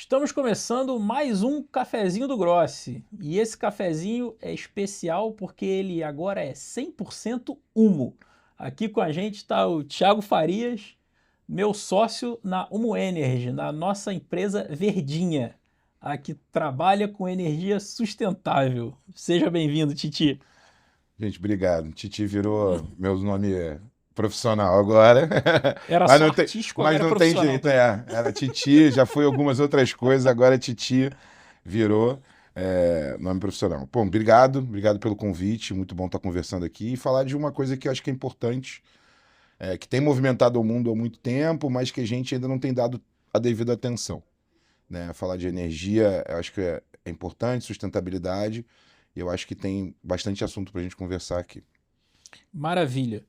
Estamos começando mais um cafezinho do Grossi. E esse cafezinho é especial porque ele agora é 100% Humo. Aqui com a gente está o Thiago Farias, meu sócio na Humo Energy, na nossa empresa verdinha, a que trabalha com energia sustentável. Seja bem-vindo, Titi. Gente, obrigado. Titi virou meu nome profissional agora. Era Mas só não tem, artístico, mas agora é não tem profissional jeito, também. é. Era Titi, já foi algumas outras coisas, agora Titi virou nome profissional. Bom, obrigado pelo convite. Muito bom estar conversando aqui e falar de uma coisa que eu acho que é importante, que tem movimentado o mundo há muito tempo, mas que a gente ainda não tem dado a devida atenção, né? Falar de energia, eu acho que é importante, sustentabilidade, e eu acho que tem bastante assunto para a gente conversar aqui. Maravilha.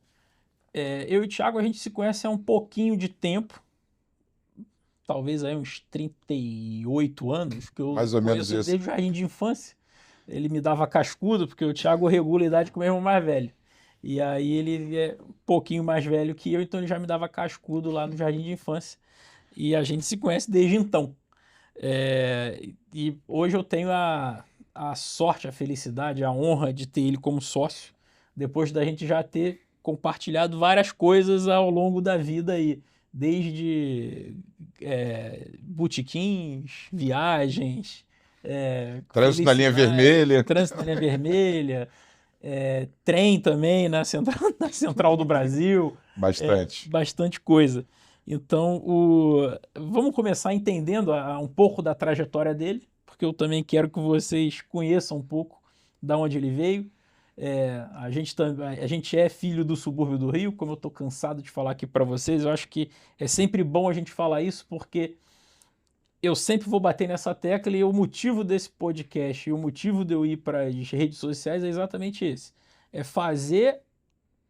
Eu e o Thiago, a gente se conhece há um pouquinho de tempo, talvez aí uns 38 anos, que eu Mais ou menos conheço ele isso. desde o jardim de infância. Ele me dava cascudo, porque o Thiago regula a idade com o meu irmão mais velho. E aí ele é um pouquinho mais velho que eu, então ele já me dava cascudo lá no jardim de infância. E a gente se conhece desde então. E hoje eu tenho a sorte, a felicidade, a honra de ter ele como sócio, depois da gente já ter compartilhado várias coisas ao longo da vida aí, desde botequins, viagens, Trânsito na linha felicidade, vermelha. trânsito na linha vermelha, trem também na central, na central do Brasil, Bastante. bastante coisa. Então, vamos começar entendendo um pouco da trajetória dele, porque eu também quero que vocês conheçam um pouco da onde ele veio. A gente é filho do subúrbio do Rio, como eu estou cansado de falar aqui para vocês. Eu acho que é sempre bom a gente falar isso, porque eu sempre vou bater nessa tecla e o motivo desse podcast e o motivo de eu ir para as redes sociais é exatamente esse. É fazer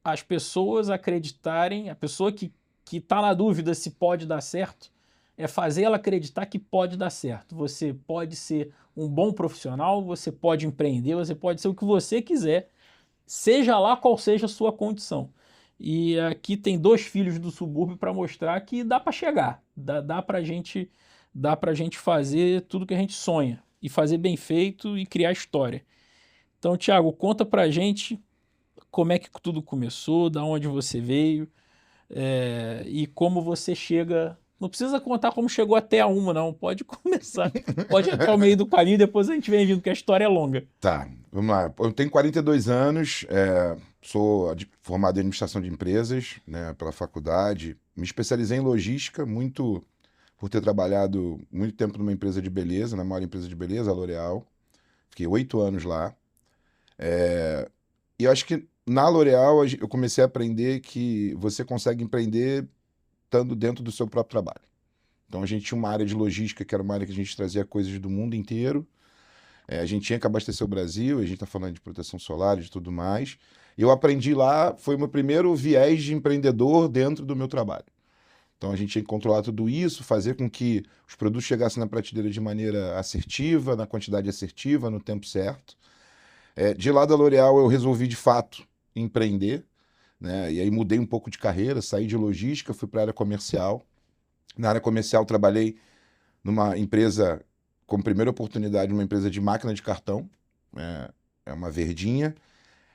as pessoas acreditarem, a pessoa que está na dúvida se pode dar certo, é fazer ela acreditar que pode dar certo. Você pode ser um bom profissional, você pode empreender, você pode ser o que você quiser, seja lá qual seja a sua condição. E aqui tem dois filhos do subúrbio para mostrar que dá para chegar, dá para gente fazer tudo que a gente sonha e fazer bem feito e criar história. Então, Thiago, conta para gente como é que tudo começou, da onde você veio, e como você chega. Não precisa contar como chegou até a uma, não. Pode começar. Pode ir até o meio do caminho, depois a gente vem vindo, porque a história é longa. Tá, vamos lá. Eu tenho 42 anos, sou formado em administração de empresas, né, pela faculdade. Me especializei em logística, muito por ter trabalhado muito tempo numa empresa de beleza, na maior empresa de beleza, a L'Oréal. Fiquei 8 anos lá. E eu acho que na L'Oréal eu comecei a aprender que você consegue empreender estando dentro do seu próprio trabalho. Então a gente tinha uma área de logística, que era uma área que a gente trazia coisas do mundo inteiro. A gente tinha que abastecer o Brasil, a gente está falando de proteção solar e de tudo mais. Eu aprendi lá, foi o meu primeiro viés de empreendedor dentro do meu trabalho. Então a gente tinha que controlar tudo isso, fazer com que os produtos chegassem na prateleira de maneira assertiva, na quantidade assertiva, no tempo certo. De lá da L'Oréal eu resolvi de fato empreender, né? E aí mudei um pouco de carreira, saí de logística, fui para a área comercial. Na área comercial trabalhei numa empresa, como primeira oportunidade, uma empresa de máquina de cartão, é uma verdinha.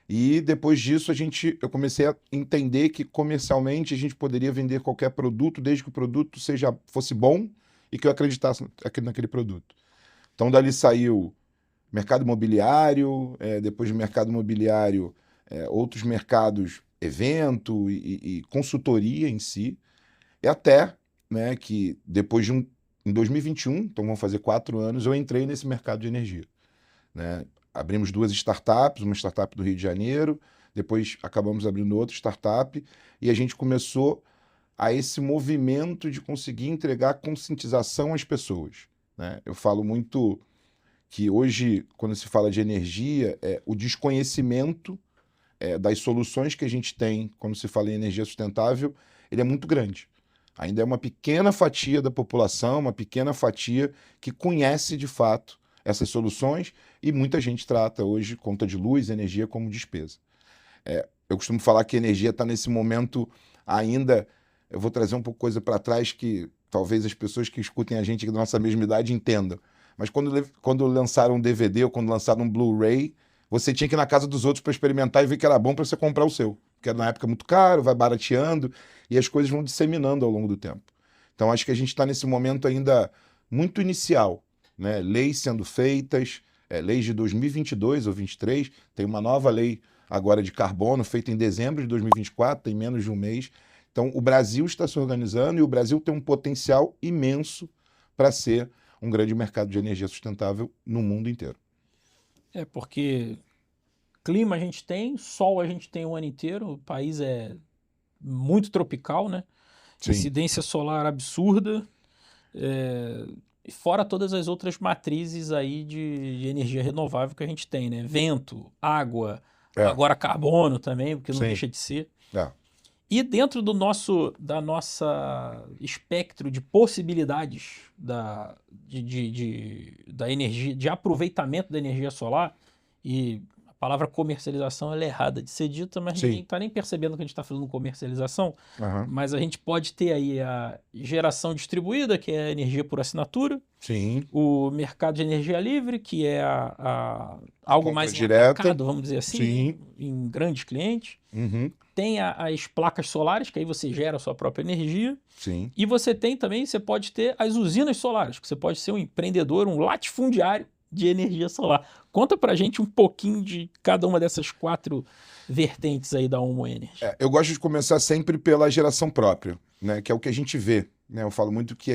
E depois disso eu comecei a entender que comercialmente a gente poderia vender qualquer produto, desde que o produto fosse bom e que eu acreditasse naquele produto. Então dali saiu mercado imobiliário, depois do mercado imobiliário, outros mercados, evento e consultoria em si, e até, né, que depois em 2021, então vão fazer 4 anos, eu entrei nesse mercado de energia, né? Abrimos duas startups, uma startup do Rio de Janeiro, depois acabamos abrindo outra startup, e a gente começou a esse movimento de conseguir entregar conscientização às pessoas, né? Eu falo muito que hoje, quando se fala de energia, o desconhecimento das soluções que a gente tem quando se fala em energia sustentável, ele é muito grande. Ainda é uma pequena fatia da população, uma pequena fatia que conhece de fato essas soluções e muita gente trata hoje conta de luz, energia como despesa. Eu costumo falar que a energia está nesse momento ainda, eu vou trazer um pouco coisa para trás que talvez as pessoas que escutem a gente da nossa mesma idade entendam. Mas quando lançaram um DVD ou quando lançaram um Blu-ray, você tinha que ir na casa dos outros para experimentar e ver que era bom para você comprar o seu. Porque era na época muito caro, vai barateando e as coisas vão disseminando ao longo do tempo. Então acho que a gente está nesse momento ainda muito inicial, né? Leis sendo feitas, leis de 2022 ou 2023, tem uma nova lei agora de carbono feita em dezembro de 2024, tem menos de um mês. Então o Brasil está se organizando e o Brasil tem um potencial imenso para ser um grande mercado de energia sustentável no mundo inteiro. Porque clima a gente tem, sol a gente tem o ano inteiro, o país é muito tropical, né? Sim. Incidência solar absurda, e fora todas as outras matrizes aí de energia renovável que a gente tem, né? Vento, água, agora carbono também, porque não Sim. deixa de ser. É. E dentro da nossa espectro de possibilidades da energia, de aproveitamento da energia solar, e a palavra comercialização ela é errada de ser dita, mas Sim. ninguém está nem percebendo que a gente está falando comercialização, Uhum. mas a gente pode ter aí a geração distribuída, que é a energia por assinatura, Sim. o mercado de energia livre, que é algo Compra mais direta. atacado, vamos dizer assim, Sim. em grandes clientes. Uhum. Tem as placas solares, que aí você gera a sua própria energia. Sim. E você tem também, você pode ter as usinas solares, que você pode ser um empreendedor, um latifundiário de energia solar. Conta pra gente um pouquinho de cada uma dessas 4 vertentes aí da Homo Energy. Eu gosto de começar sempre pela geração própria, né? Que é o que a gente vê. Né? Eu falo muito que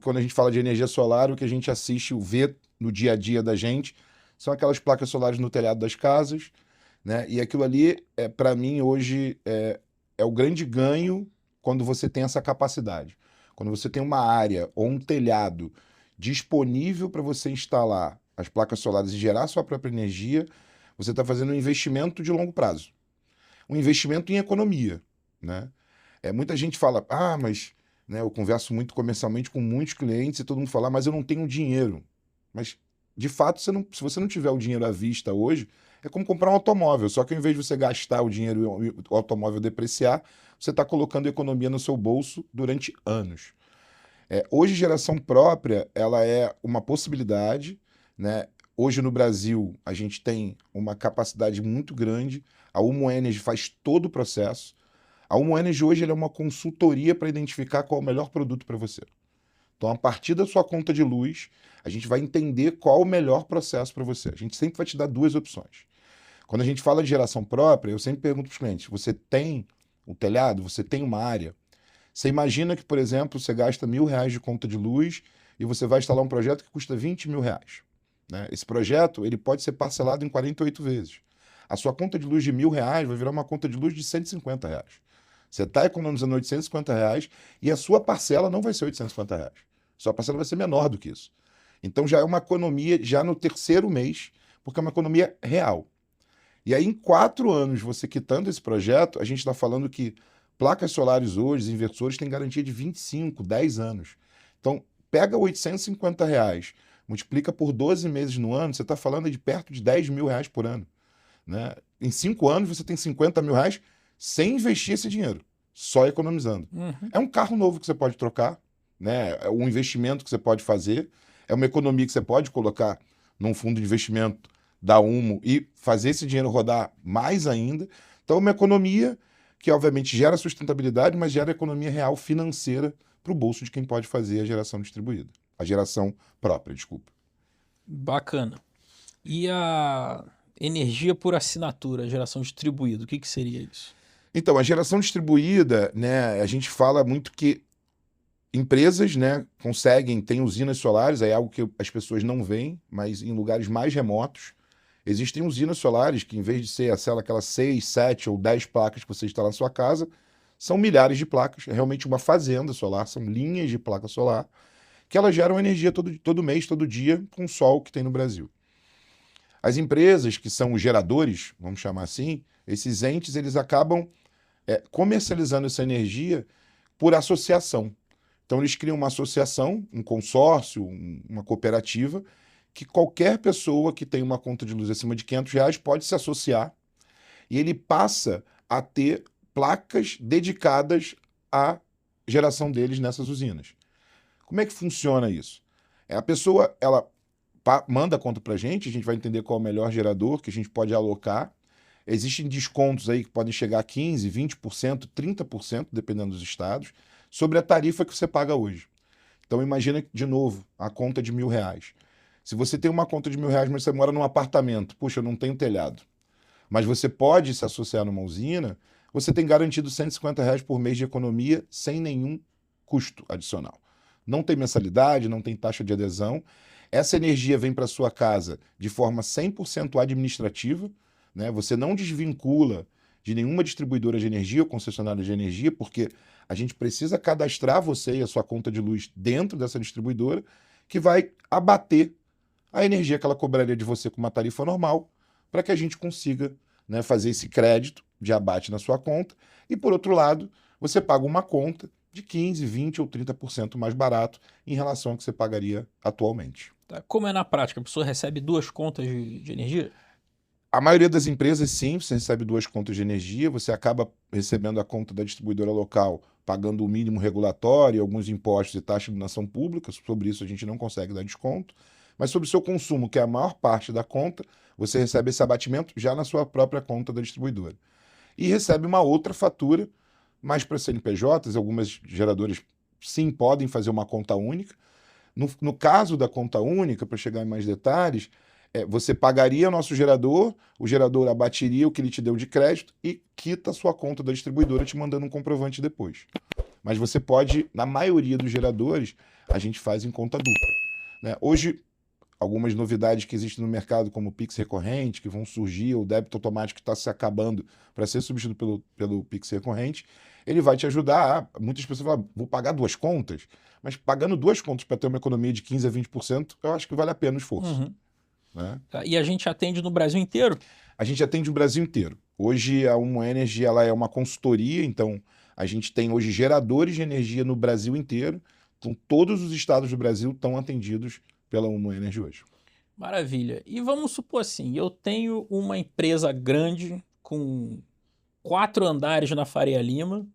quando a gente fala de energia solar, o que a gente assiste, vê no dia a dia da gente, são aquelas placas solares no telhado das casas, né? E aquilo ali, para mim, hoje, é o grande ganho quando você tem essa capacidade. Quando você tem uma área ou um telhado disponível para você instalar as placas solares e gerar sua própria energia, você está fazendo um investimento de longo prazo. Um investimento em economia, né? Muita gente fala, mas... Né, eu converso muito comercialmente com muitos clientes e todo mundo fala, mas eu não tenho dinheiro. Mas, de fato, se você não tiver o dinheiro à vista hoje, é como comprar um automóvel. Só que ao invés de você gastar o dinheiro e o automóvel depreciar, você está colocando economia no seu bolso durante anos. Hoje, geração própria, ela é uma possibilidade, né? Hoje, no Brasil, a gente tem uma capacidade muito grande. A Homo Energy faz todo o processo. A Homo Energy hoje é uma consultoria para identificar qual é o melhor produto para você. Então, a partir da sua conta de luz, a gente vai entender qual o melhor processo para você. A gente sempre vai te dar 2 opções. Quando a gente fala de geração própria, eu sempre pergunto para os clientes, você tem um telhado? Você tem uma área? Você imagina que, por exemplo, você gasta R$1.000 de conta de luz e você vai instalar um projeto que custa R$20.000. Né? Esse projeto ele pode ser parcelado em 48 vezes. A sua conta de luz de R$1.000 vai virar uma conta de luz de R$150. Você está economizando R$850 e a sua parcela não vai ser R$850. Sua parcela vai ser menor do que isso. Então já é uma economia já no 3º mês, porque é uma economia real. E aí em 4 anos, você quitando esse projeto, a gente está falando que placas solares hoje, inversores, têm garantia de 25, 10 anos. Então pega R$850, multiplica por 12 meses no ano, você está falando de perto de R$10.000 por ano. Né? Em 5 anos você tem R$50.000 sem investir esse dinheiro, só economizando. Uhum. É um carro novo que você pode trocar, né? É um investimento que você pode fazer, é uma economia que você pode colocar num fundo de investimento da Umo e fazer esse dinheiro rodar mais ainda. Então, é uma economia que, obviamente, gera sustentabilidade, mas gera economia real financeira para o bolso de quem pode fazer a geração distribuída. A geração própria, desculpa. Bacana. E a energia por assinatura, a geração distribuída, o que seria isso? Então, a geração distribuída, né, a gente fala muito que empresas, né, têm usinas solares, é algo que as pessoas não veem, mas em lugares mais remotos, existem usinas solares que, em vez de ser aquelas 6, 7 ou 10 placas que você instala na sua casa, são milhares de placas, é realmente uma fazenda solar, são linhas de placa solar, que elas geram energia todo mês, todo dia, com o sol que tem no Brasil. As empresas que são os geradores, vamos chamar assim, esses entes, eles acabam comercializando essa energia por associação. Então eles criam uma associação, um consórcio, uma cooperativa, que qualquer pessoa que tem uma conta de luz acima de R$500 pode se associar e ele passa a ter placas dedicadas à geração deles nessas usinas. Como é que funciona isso? A pessoa, ela manda a conta para a gente vai entender qual é o melhor gerador que a gente pode alocar. Existem descontos aí que podem chegar a 15%, 20%, 30%, dependendo dos estados, sobre a tarifa que você paga hoje. Então imagina, de novo, a conta de R$ 1.000. Se você tem uma conta de R$ 1.000, mas você mora num apartamento, puxa, eu não tenho telhado, mas você pode se associar numa usina, você tem garantido R$ 150 por mês de economia sem nenhum custo adicional. Não tem mensalidade, não tem taxa de adesão. Essa energia vem para sua casa de forma 100% administrativa, né? Você não desvincula de nenhuma distribuidora de energia ou concessionária de energia, porque a gente precisa cadastrar você e a sua conta de luz dentro dessa distribuidora, que vai abater a energia que ela cobraria de você com uma tarifa normal, para que a gente consiga, né, fazer esse crédito de abate na sua conta. E, por outro lado, você paga uma conta de 15%, 20% ou 30% mais barato em relação ao que você pagaria atualmente. Tá? Como é na prática? A pessoa recebe 2 contas de energia? A maioria das empresas, sim, você recebe 2 contas de energia, você acaba recebendo a conta da distribuidora local, pagando o mínimo regulatório, alguns impostos e taxa de iluminação pública. Sobre isso a gente não consegue dar desconto. Mas sobre o seu consumo, que é a maior parte da conta, você recebe esse abatimento já na sua própria conta da distribuidora. E recebe uma outra fatura, mais para CNPJs, algumas geradoras sim podem fazer uma conta única. No caso da conta única, para chegar em mais detalhes, você pagaria nosso gerador, o gerador abateria o que ele te deu de crédito e quita a sua conta da distribuidora te mandando um comprovante depois. Mas você pode, na maioria dos geradores, a gente faz em conta dupla, né? Hoje, algumas novidades que existem no mercado, como o Pix recorrente, que vão surgir, o débito automático que está se acabando para ser substituído pelo Pix recorrente, ele vai te ajudar. Muitas pessoas falam, vou pagar 2 contas, mas pagando 2 contas para ter uma economia de 15% a 20%, eu acho que vale a pena o esforço. Uhum. Né? Tá. E a gente atende no Brasil inteiro? A gente atende o Brasil inteiro. Hoje a Umo Energy ela é uma consultoria, então a gente tem hoje geradores de energia no Brasil inteiro, então todos os estados do Brasil estão atendidos pela Umo Energy hoje. Maravilha. E vamos supor assim, eu tenho uma empresa grande com 4 andares na Faria Lima,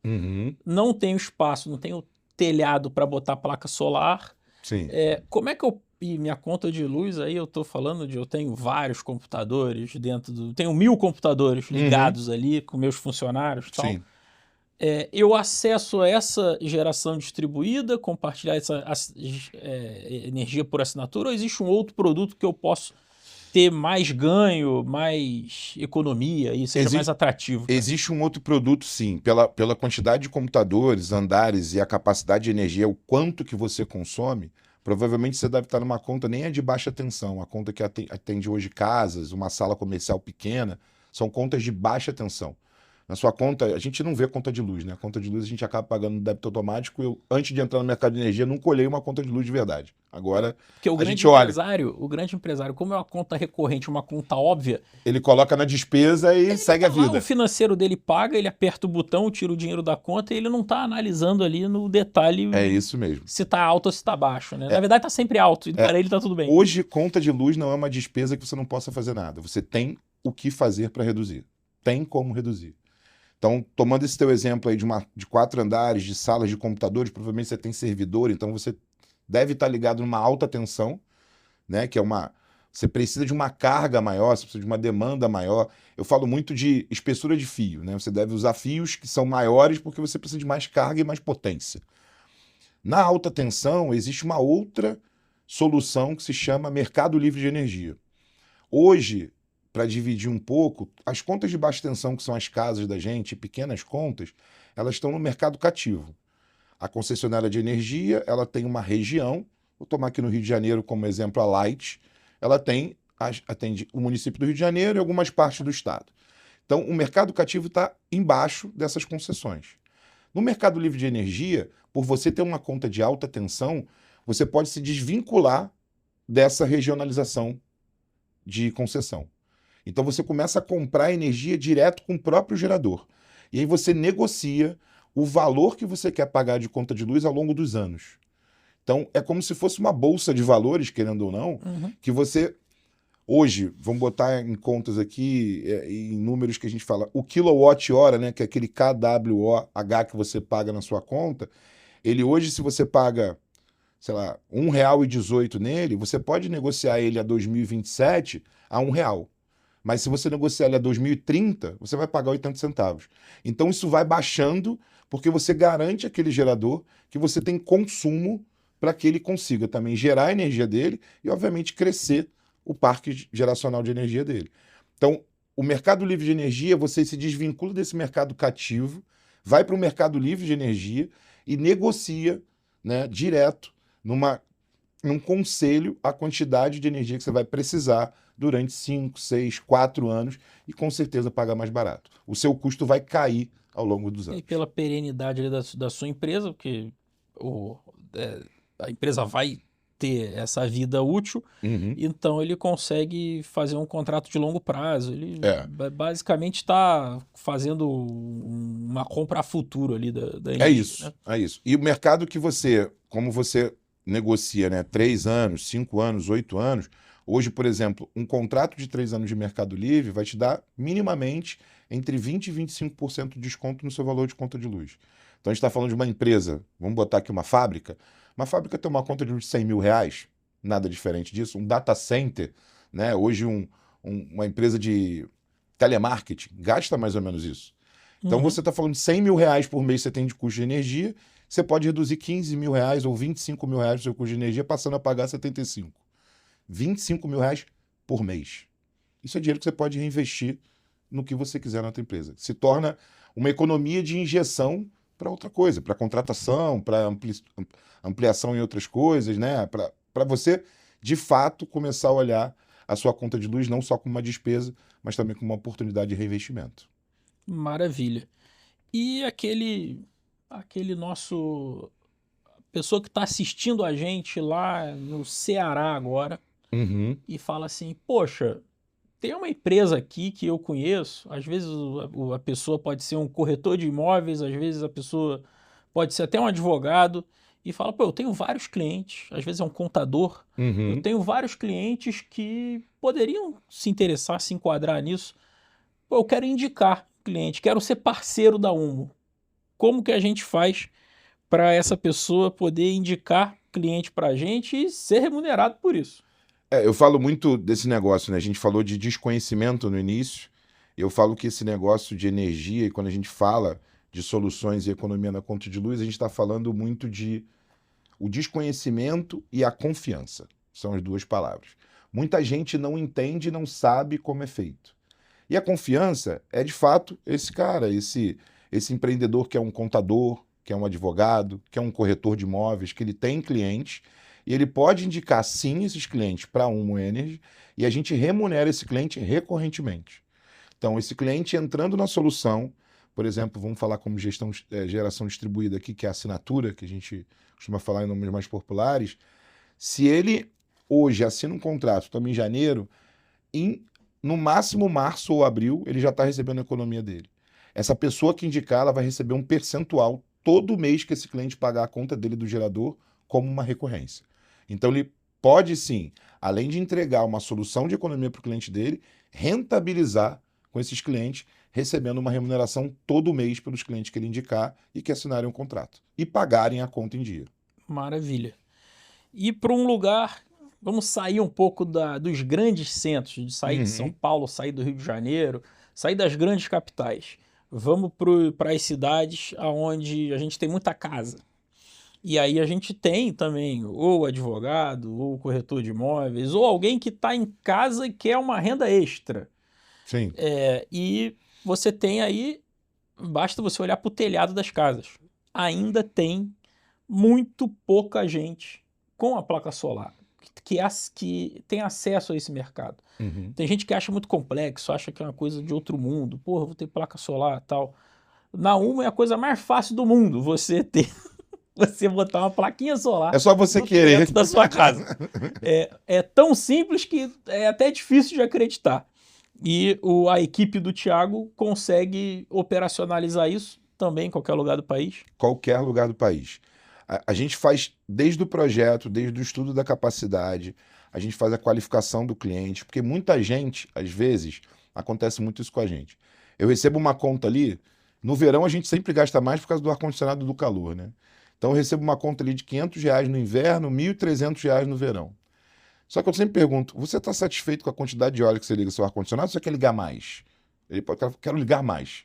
não tenho espaço, não tenho telhado para botar placa solar. Sim. Como é que eu... E minha conta de luz aí eu tô falando eu tenho vários computadores dentro do... Tenho 1.000 computadores ligados ali com meus funcionários e tal. Sim. Eu acesso a essa geração distribuída, compartilhar essa energia por assinatura, ou existe um outro produto que eu posso ter mais ganho, mais economia e seja mais atrativo? Existe um outro produto, sim. Pela quantidade de computadores, andares e a capacidade de energia, o quanto que você consome, provavelmente você deve estar numa conta nem é de baixa tensão. A conta que atende hoje casas, uma sala comercial pequena, são contas de baixa tensão. Na sua conta, a gente não vê conta de luz, né? A conta de luz a gente acaba pagando no débito automático. Eu, antes de entrar no mercado de energia, nunca olhei uma conta de luz de verdade. Agora, porque o grande empresário, como é uma conta recorrente, uma conta óbvia, ele coloca na despesa e segue a vida. O financeiro dele paga, ele aperta o botão, tira o dinheiro da conta e ele não está analisando ali no detalhe. É isso mesmo. Se está alto ou se está baixo, né? Na verdade, está sempre alto e para ele está tudo bem. Hoje, conta de luz não é uma despesa que você não possa fazer nada. Você tem o que fazer para reduzir. Tem como reduzir. Então, tomando esse teu exemplo aí de 4 andares, de salas de computadores, provavelmente você tem servidor, então você deve estar ligado numa alta tensão, né? Que é você precisa de uma carga maior, você precisa de uma demanda maior. Eu falo muito de espessura de fio, né? Você deve usar fios que são maiores porque você precisa de mais carga e mais potência. Na alta tensão, existe uma outra solução que se chama Mercado Livre de Energia. Hoje, para dividir um pouco, as contas de baixa tensão, que são as casas da gente, pequenas contas, elas estão no mercado cativo. A concessionária de energia, ela tem uma região, vou tomar aqui no Rio de Janeiro como exemplo a Light, ela atende o município do Rio de Janeiro e algumas partes do estado. Então, o mercado cativo está embaixo dessas concessões. No Mercado Livre de Energia, por você ter uma conta de alta tensão, você pode se desvincular dessa regionalização de concessão. Então você começa a comprar energia direto com o próprio gerador. E aí você negocia o valor que você quer pagar de conta de luz ao longo dos anos. Então é como se fosse uma bolsa de valores, querendo ou não, que você... Hoje, vamos botar em contas aqui, em números que a gente fala, o quilowatt-hora, né, que é aquele kWh que você paga na sua conta, ele hoje, se você paga sei lá, R$ 1,18 nele, você pode negociar ele a 2027 a R$ 1. Mas se você negociar ele a 2030, você vai pagar 80 centavos. Então isso vai baixando, porque você garante aquele gerador que você tem consumo para que ele consiga também gerar a energia dele e, obviamente, crescer o parque geracional de energia dele. Então, o mercado livre de energia, você se desvincula desse mercado cativo, vai para o mercado livre de energia e negocia, né, direto num conselho a quantidade de energia que você vai precisar durante 5, 6, 4 anos e com certeza pagar mais barato. O seu custo vai cair ao longo dos anos. E pela perenidade ali da sua empresa, porque é, a empresa vai ter essa vida útil, então ele consegue fazer um contrato de longo prazo. Ele basicamente está fazendo uma compra a futuro ali da energia. É isso, né? É isso. E o mercado que você, como você negocia, né, 3 anos, 5 anos, 8 anos, hoje, por exemplo, um contrato de 3 anos de Mercado Livre vai te dar minimamente entre 20% e 25% de desconto no seu valor de conta de luz. Então a gente está falando de uma empresa, vamos botar aqui uma fábrica tem uma conta de luz de R$ 100.000, nada diferente disso. Um data center, né, hoje uma empresa de telemarketing gasta mais ou menos isso. Então você está falando de R$ 100.000 por mês que você tem de custo de energia, você pode reduzir R$ 15.000 ou R$ 25.000 do seu custo de energia, passando a pagar 75. R$ 25.000 por mês. Isso é dinheiro que você pode reinvestir no que você quiser na tua empresa. Se torna uma economia de injeção para outra coisa, para contratação, para ampliação em outras coisas, né? Para você, de fato, começar a olhar a sua conta de luz não só como uma despesa, mas também como uma oportunidade de reinvestimento. Maravilha. E aquele nosso pessoa que está assistindo a gente lá no Ceará agora e fala assim, poxa, tem uma empresa aqui que eu conheço, às vezes a pessoa pode ser um corretor de imóveis, às vezes a pessoa pode ser até um advogado, e fala, pô, eu tenho vários clientes, às vezes é um contador, eu tenho vários clientes que poderiam se interessar, se enquadrar nisso. Pô, eu quero indicar cliente, quero ser parceiro da Ummo. Como que a gente faz para essa pessoa poder indicar cliente para a gente e ser remunerado por isso? Eu falo muito desse negócio, né? A gente falou de desconhecimento no início. Eu falo que esse negócio de energia, e quando a gente fala de soluções e economia na conta de luz, a gente está falando muito de o desconhecimento e a confiança. São as duas palavras. Muita gente não entende e não sabe como é feito. E a confiança é, de fato, esse cara, esse empreendedor que é um contador, que é um advogado, que é um corretor de imóveis, que ele tem clientes, e ele pode indicar, sim, esses clientes para a Ummo Energy, e a gente remunera esse cliente recorrentemente. Então, esse cliente entrando na solução, por exemplo, vamos falar como geração distribuída aqui, que é a assinatura, que a gente costuma falar em nomes mais populares, se ele hoje assina um contrato, também em janeiro, no máximo março ou abril, ele já está recebendo a economia dele. Essa pessoa que indicar, ela vai receber um percentual todo mês que esse cliente pagar a conta dele do gerador como uma recorrência. Então ele pode sim, além de entregar uma solução de economia para o cliente dele, rentabilizar com esses clientes, recebendo uma remuneração todo mês pelos clientes que ele indicar e que assinarem um contrato. E pagarem a conta em dia. Maravilha. E para um lugar, vamos sair um pouco dos grandes centros, de sair de São Paulo, sair do Rio de Janeiro, sair das grandes capitais. Vamos para as cidades onde a gente tem muita casa. E aí a gente tem também ou advogado, ou corretor de imóveis, ou alguém que está em casa e quer uma renda extra. Sim. E você tem aí, basta você olhar para o telhado das casas. Ainda tem muito pouca gente com a placa solar que tem acesso a esse mercado. Tem gente que acha muito complexo, acha que é uma coisa de outro mundo. Porra, vou ter placa solar e tal. Na Ummo é a coisa mais fácil do mundo, você botar uma plaquinha solar. É só você querer. Dentro da sua casa. É tão simples que é até difícil de acreditar. E a equipe do Thiago consegue operacionalizar isso também em qualquer lugar do país? Qualquer lugar do país. A gente faz desde o projeto, desde o estudo da capacidade, a gente faz a qualificação do cliente, porque muita gente, às vezes, acontece muito isso com a gente. Eu recebo uma conta ali, no verão a gente sempre gasta mais por causa do ar-condicionado do calor, né? Então eu recebo uma conta ali de R$ 500 no inverno, R$ 1.300 no verão. Só que eu sempre pergunto, você está satisfeito com a quantidade de horas que você liga seu ar-condicionado ou você quer ligar mais? Ele pode, quero ligar mais.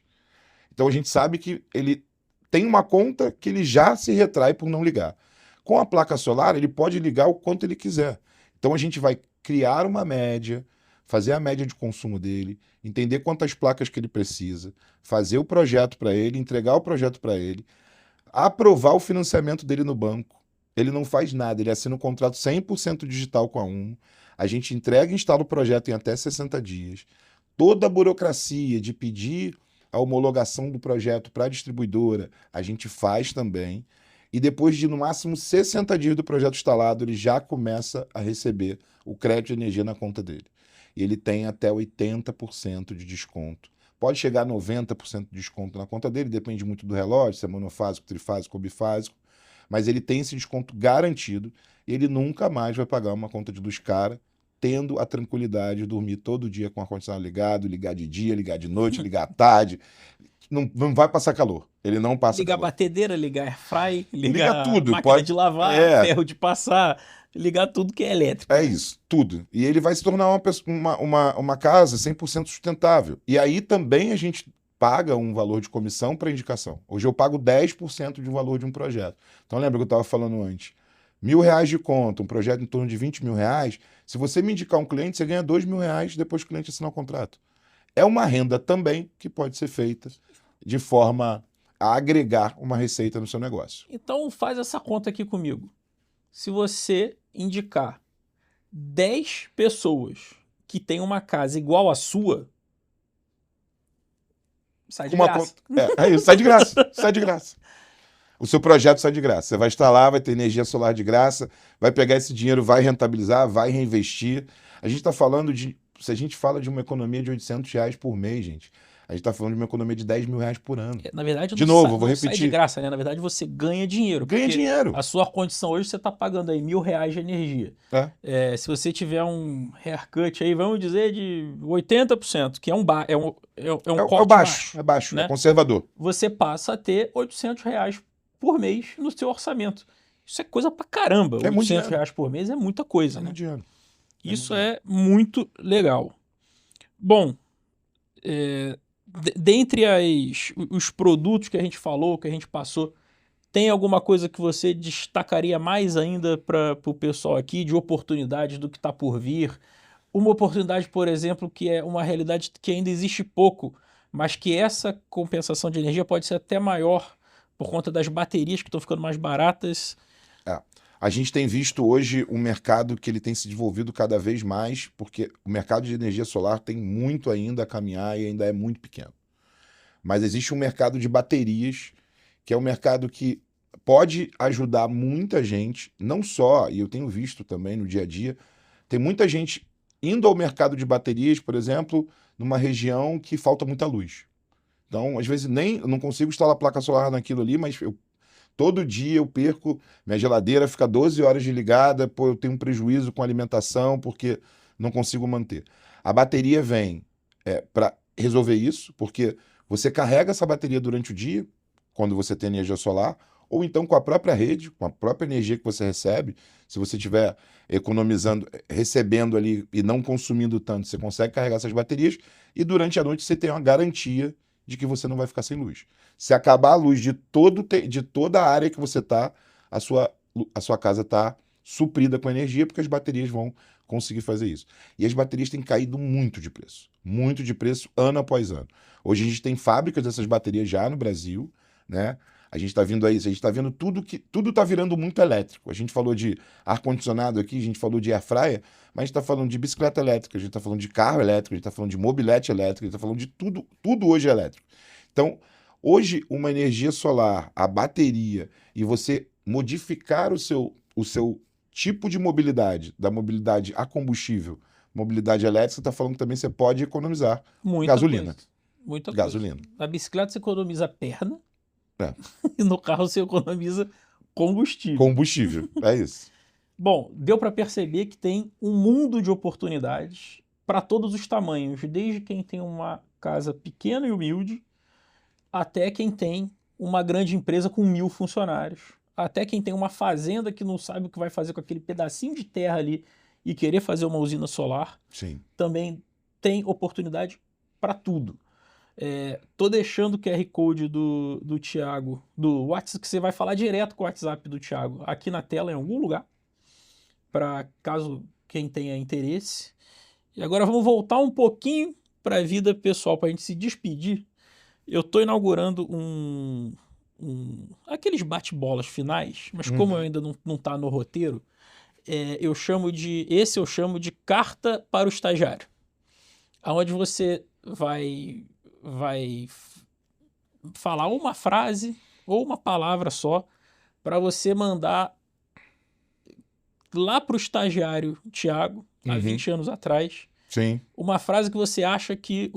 Então a gente sabe que ele tem uma conta que ele já se retrai por não ligar. Com a placa solar, ele pode ligar o quanto ele quiser. Então a gente vai criar uma média, fazer a média de consumo dele, entender quantas placas que ele precisa, fazer o projeto para ele, entregar o projeto para ele, aprovar o financiamento dele no banco. Ele não faz nada, ele assina um contrato 100% digital com a UMO. A gente entrega e instala o projeto em até 60 dias. Toda a burocracia de pedir a homologação do projeto para a distribuidora, a gente faz também. E depois de, no máximo, 60 dias do projeto instalado, ele já começa a receber o crédito de energia na conta dele. E ele tem até 80% de desconto. Pode chegar a 90% de desconto na conta dele, depende muito do relógio, se é monofásico, trifásico ou bifásico. Mas ele tem esse desconto garantido e ele nunca mais vai pagar uma conta de luz cara, tendo a tranquilidade de dormir todo dia com o ar-condicionado ligado, ligar de dia, ligar de noite, ligar à tarde. Não vai passar calor. Ele não passa Ligar calor. batedeira, ligar airfry, Liga tudo. máquina de lavar, ferro de passar, ligar tudo que é elétrico. É isso, tudo. E ele vai se tornar uma casa 100% sustentável. E aí também a gente paga um valor de comissão para indicação. Hoje eu pago 10% do valor de um projeto. Então lembra que eu estava falando antes? R$ 1.000 de conta, um projeto em torno de R$ 20.000. Se você me indicar um cliente, você ganha R$ 2.000 depois que o cliente assinar o contrato. É uma renda também que pode ser feita de forma a agregar uma receita no seu negócio. Então faz essa conta aqui comigo. Se você indicar 10 pessoas que têm uma casa igual à sua, sai de graça. É isso, sai de graça, sai de graça. O seu projeto sai de graça. Você vai instalar, vai ter energia solar de graça, vai pegar esse dinheiro, vai rentabilizar, vai reinvestir. A gente está falando de... Se a gente fala de uma economia de R$ 800 por mês, gente, a gente está falando de uma economia de R$ 10.000 por ano. Na verdade, de novo, vou não repetir. sai de graça, né? Na verdade, você ganha dinheiro. Ganha dinheiro. A sua condição hoje, você está pagando aí R$ 1.000 de energia. Se você tiver um haircut aí, vamos dizer, de 80%, que é um corte baixo. É baixo, né? É conservador. Você passa a ter R$ 800 por mês no seu orçamento. Isso é coisa pra caramba. R$ 800 por mês é muita coisa, né? Muito dinheiro. Isso é muito legal. Bom, dentre os produtos que a gente falou, que a gente passou, tem alguma coisa que você destacaria mais ainda para o pessoal aqui, de oportunidades do que está por vir? Uma oportunidade, por exemplo, que é uma realidade que ainda existe pouco, mas que essa compensação de energia pode ser até maior por conta das baterias que estão ficando mais baratas. A gente tem visto hoje um mercado que ele tem se desenvolvido cada vez mais, porque o mercado de energia solar tem muito ainda a caminhar e ainda é muito pequeno. Mas existe um mercado de baterias, que é um mercado que pode ajudar muita gente, não só, e eu tenho visto também no dia a dia, tem muita gente indo ao mercado de baterias, por exemplo, numa região que falta muita luz. Então, às vezes, eu não consigo instalar placa solar naquilo ali, mas todo dia eu perco, minha geladeira fica 12 horas desligada, eu tenho um prejuízo com a alimentação porque não consigo manter. A bateria vem para resolver isso, porque você carrega essa bateria durante o dia, quando você tem energia solar, ou então com a própria rede, com a própria energia que você recebe, se você estiver economizando, recebendo ali e não consumindo tanto, você consegue carregar essas baterias e durante a noite você tem uma garantia de que você não vai ficar sem luz. Se acabar a luz de toda a área que você está, a sua casa está suprida com energia, porque as baterias vão conseguir fazer isso. E as baterias têm caído muito de preço ano após ano. Hoje a gente tem fábricas dessas baterias já no Brasil, né? A gente está vendo aí, a gente está vendo tudo está virando muito elétrico. A gente falou de ar-condicionado aqui, a gente falou de air fryer, mas a gente está falando de bicicleta elétrica, a gente está falando de carro elétrico, a gente está falando de mobilete elétrico, a gente está falando de tudo hoje é elétrico. Então, hoje, uma energia solar, a bateria, e você modificar o seu tipo de mobilidade, da mobilidade a combustível, mobilidade elétrica, você está falando que também você pode economizar gasolina. Muita gasolina. Coisa. Na bicicleta você economiza perna e no carro você economiza combustível. Combustível, é isso. Bom, deu para perceber que tem um mundo de oportunidades para todos os tamanhos, desde quem tem uma casa pequena e humilde, até quem tem uma grande empresa com 1.000 funcionários. até quem tem uma fazenda que não sabe o que vai fazer com aquele pedacinho de terra ali e querer fazer uma usina solar, Sim. também tem oportunidade para tudo. Tô deixando o QR Code do Thiago, do WhatsApp, que você vai falar direto com o WhatsApp do Thiago, aqui na tela em algum lugar, para caso quem tenha interesse. E agora vamos voltar um pouquinho para a vida pessoal, para a gente se despedir. Eu estou inaugurando aqueles bate-bolas finais, mas como eu ainda não tá no roteiro, eu chamo de carta para o estagiário, aonde você vai falar uma frase ou uma palavra só para você mandar lá para o estagiário Thiago, há 20 anos atrás. Sim. Uma frase que você acha que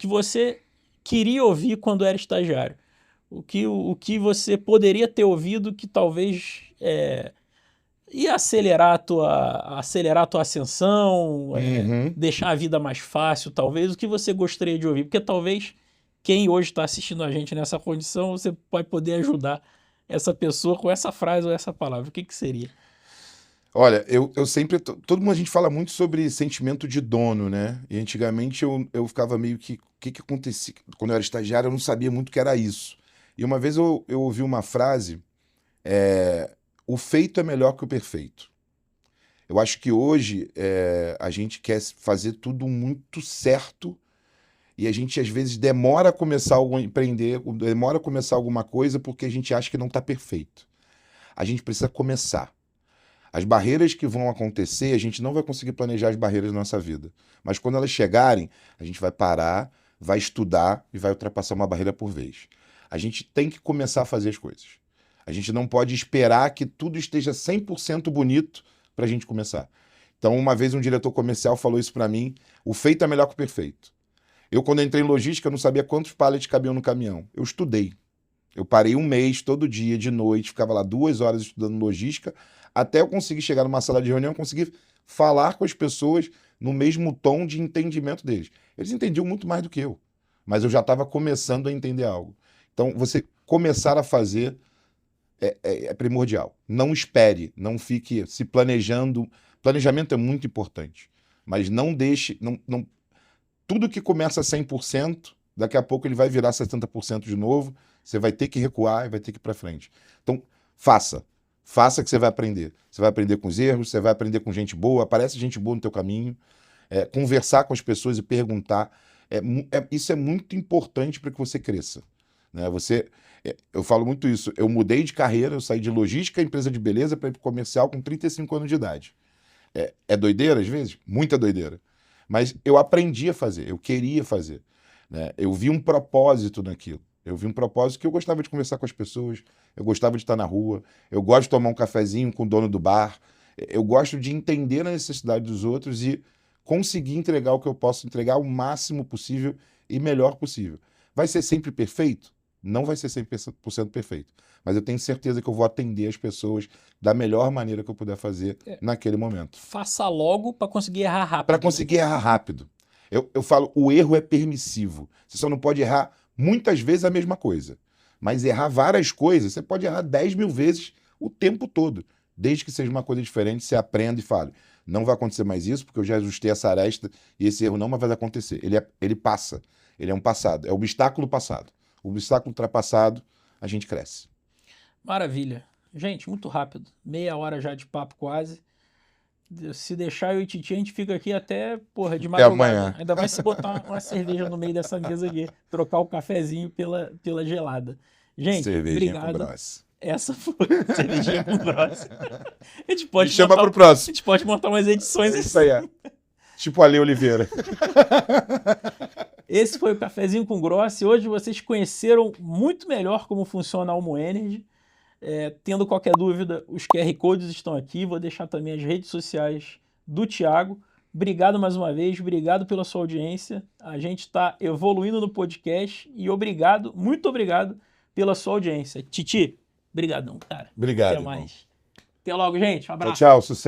você queria ouvir quando era estagiário. O que você poderia ter ouvido que talvez ia acelerar a tua ascensão, deixar a vida mais fácil, talvez. O que você gostaria de ouvir? Porque talvez quem hoje está assistindo a gente nessa condição, você vai poder ajudar essa pessoa com essa frase ou essa palavra. O que seria? Olha, eu sempre... Todo mundo, a gente fala muito sobre sentimento de dono, né? E antigamente eu ficava meio que... O que acontecia? Quando eu era estagiário, eu não sabia muito o que era isso. E uma vez eu ouvi uma frase... o feito é melhor que o perfeito. Eu acho que hoje a gente quer fazer tudo muito certo e a gente às vezes demora a começar a empreender, demora a começar alguma coisa porque a gente acha que não está perfeito. A gente precisa começar. As barreiras que vão acontecer, a gente não vai conseguir planejar as barreiras da nossa vida. Mas quando elas chegarem, a gente vai parar, vai estudar e vai ultrapassar uma barreira por vez. A gente tem que começar a fazer as coisas. A gente não pode esperar que tudo esteja 100% bonito para a gente começar. Então, uma vez um diretor comercial falou isso para mim, o feito é melhor que o perfeito. Eu, quando entrei em logística, eu não sabia quantos pallets cabiam no caminhão. Eu estudei. Eu parei um mês, todo dia, de noite, ficava lá 2 horas estudando logística, até eu conseguir chegar numa sala de reunião, conseguir falar com as pessoas no mesmo tom de entendimento deles. Eles entendiam muito mais do que eu, mas eu já estava começando a entender algo. Então, você começar a fazer é primordial. Não espere, não fique se planejando. Planejamento é muito importante, mas não deixe... Tudo que começa a 100%, daqui a pouco ele vai virar 70% de novo, você vai ter que recuar e vai ter que ir para frente. Então, faça. Faça que você vai aprender. Você vai aprender com os erros, você vai aprender com gente boa, aparece gente boa no teu caminho, conversar com as pessoas e perguntar. Isso é muito importante para que você cresça. Né? Eu falo muito isso. Eu mudei de carreira, eu saí de logística, empresa de beleza, para ir para comercial com 35 anos de idade. É doideira às vezes? Muita doideira. Mas eu aprendi a fazer, eu queria fazer. Né? Eu vi um propósito naquilo. Eu vi um propósito que eu gostava de conversar com as pessoas, eu gostava de estar na rua, eu gosto de tomar um cafezinho com o dono do bar, eu gosto de entender a necessidade dos outros e conseguir entregar o que eu posso entregar o máximo possível e melhor possível. Vai ser sempre perfeito? Não vai ser 100% perfeito, mas eu tenho certeza que eu vou atender as pessoas da melhor maneira que eu puder fazer naquele momento. Faça logo para conseguir errar rápido. Para conseguir errar rápido. Eu falo, o erro é permissivo. Você só não pode errar muitas vezes a mesma coisa. Mas errar várias coisas, você pode errar 10 mil vezes o tempo todo. Desde que seja uma coisa diferente, você aprenda e fale, não vai acontecer mais isso, porque eu já ajustei essa aresta e esse erro não vai acontecer. Ele passa. Ele é um passado. É o obstáculo passado. O obstáculo ultrapassado, a gente cresce. Maravilha. Gente, muito rápido. Meia hora já de papo quase. Se deixar eu e Titi, a gente fica aqui até, de madrugada. Amanhã. Ainda mais se botar uma cerveja no meio dessa mesa aqui. Trocar o cafezinho pela gelada. Gente, cervejinha obrigado. Com Bros. Essa foi cervejinha com Bros. A gente pode Me chama pro próximo. A gente pode montar umas edições assim. Isso aí. Tipo Ale Oliveira. Esse foi o Cafezinho com Grossi. Hoje vocês conheceram muito melhor como funciona a Almo Energy. Tendo qualquer dúvida, os QR Codes estão aqui. Vou deixar também as redes sociais do Thiago. Obrigado mais uma vez, obrigado pela sua audiência. A gente está evoluindo no podcast e obrigado, muito obrigado pela sua audiência. Titi, brigadão, cara. Obrigado. Até mais. Até logo, gente. Um abraço. Tchau, sucesso.